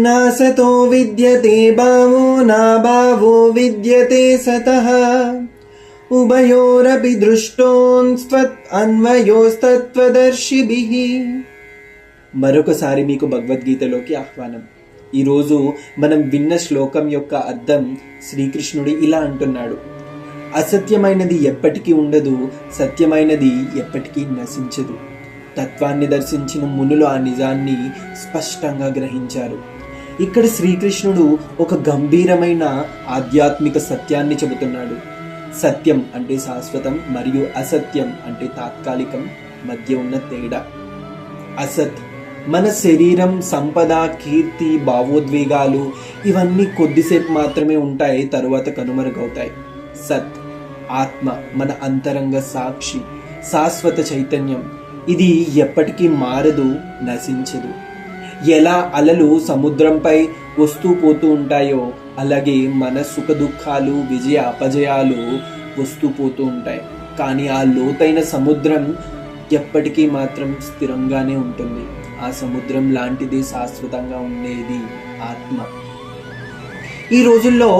నాసతో విద్యతే భావో నా భావో విద్యతే సతః ఉభయోరపి దృష్టోన్స్త్వత్ అన్వయోస్తత్వదర్శిభిః. మరొకసారి మీకు భగవద్గీతలోకి ఆహ్వానం. ఈరోజు మనం విన్న శ్లోకం యొక్క అర్థం శ్రీకృష్ణుడు ఇలా అంటున్నాడు: అసత్యమైనది ఎప్పటికీ ఉండదు, సత్యమైనది ఎప్పటికీ నశించదు. తత్వాన్ని దర్శించిన మునులు ఆ నిజాన్ని స్పష్టంగా గ్రహించారు. ఇక్కడ శ్రీకృష్ణుడు ఒక గంభీరమైన ఆధ్యాత్మిక సత్యాన్ని చెబుతున్నాడు. సత్యం అంటే శాశ్వతం మరియు అసత్యం అంటే తాత్కాలికం మధ్య ఉన్న తేడా. అసత్ మన శరీరం, సంపద, కీర్తి, భావోద్వేగాలు ఇవన్నీ కొద్దిసేపు మాత్రమే ఉంటాయి, తరువాత కనుమరుగవుతాయి. సత్ ఆత్మ, మన అంతరంగ సాక్షి, శాశ్వత చైతన్యం. ఇది ఎప్పటికీ మారదు, నశించదు. ఎలా అలలు సముద్రంపై వస్తూ పోతూ ఉంటాయో అలాగే మన సుఖ దుఃఖాలు, విజయ అపజయాలు వస్తూ పోతూ ఉంటాయి. కానీ ఆ లోతైన సముద్రం ఎప్పటికీ మాత్రం స్థిరంగానే ఉంటుంది. ఆ సముద్రం లాంటిది శాశ్వతంగా ఉండేది ఆత్మ. ఈ రోజుల్లో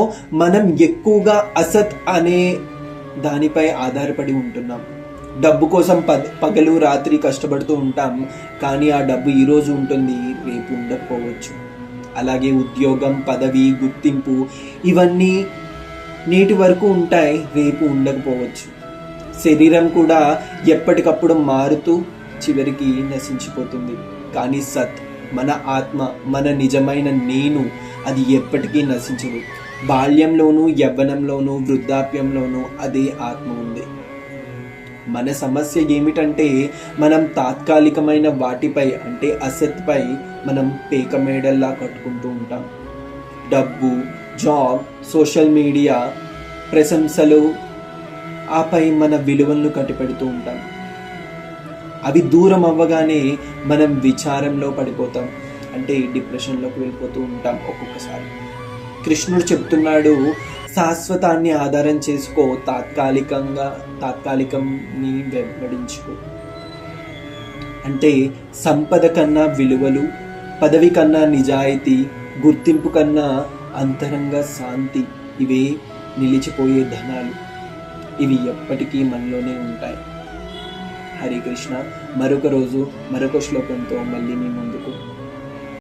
మనం ఎక్కువగా అసత్ అనే దానిపై ఆధారపడి ఉంటున్నాం. డబ్బు కోసం పగలు రాత్రి కష్టపడుతూ ఉంటాం, కానీ ఆ డబ్బు ఈరోజు ఉంటుంది, రేపు ఉండకపోవచ్చు. అలాగే ఉద్యోగం, పదవి, గుర్తింపు ఇవన్నీ నేటి వరకు ఉంటాయి, రేపు ఉండకపోవచ్చు. శరీరం కూడా ఎప్పటికప్పుడు మారుతూ చివరికి నశించిపోతుంది. కానీ సత్, మన ఆత్మ, మన నిజమైన నేను, అది ఎప్పటికీ నశించదు. బాల్యంలోనూ, యవ్వనంలోనూ, వృద్ధాప్యంలోనూ అదే ఆత్మ ఉంది. మన సమస్య ఏమిటంటే మనం తాత్కాలికమైన వాటిపై అంటే అసత్పై మనం పేక మేడల్లా కట్టుకుంటూ ఉంటాం. డబ్బు, జాబ్, సోషల్ మీడియా, ప్రశంసలు, ఆపై మన విలువలను కట్టిపెడుతూ ఉంటాం. అవి దూరం అవ్వగానే మనం విచారంలో పడిపోతాం, అంటే డిప్రెషన్లోకి వెళ్ళిపోతూ ఉంటాం ఒక్కొక్కసారి. కృష్ణుడు చెప్తున్నాడు, శాశ్వతాన్ని ఆధారం చేసుకో, తాత్కాలికంని వెంబడించుకో. అంటే సంపద కన్నా విలువలు, పదవి కన్నా నిజాయితీ, గుర్తింపు కన్నా అంతరంగ శాంతి, ఇవే నిలిచిపోయే ధనాలు. ఇవి ఎప్పటికీ మనలోనే ఉంటాయి. హరే కృష్ణ. మరొక రోజు మరొక శ్లోకంతో మళ్ళీ మీ ముందుకు.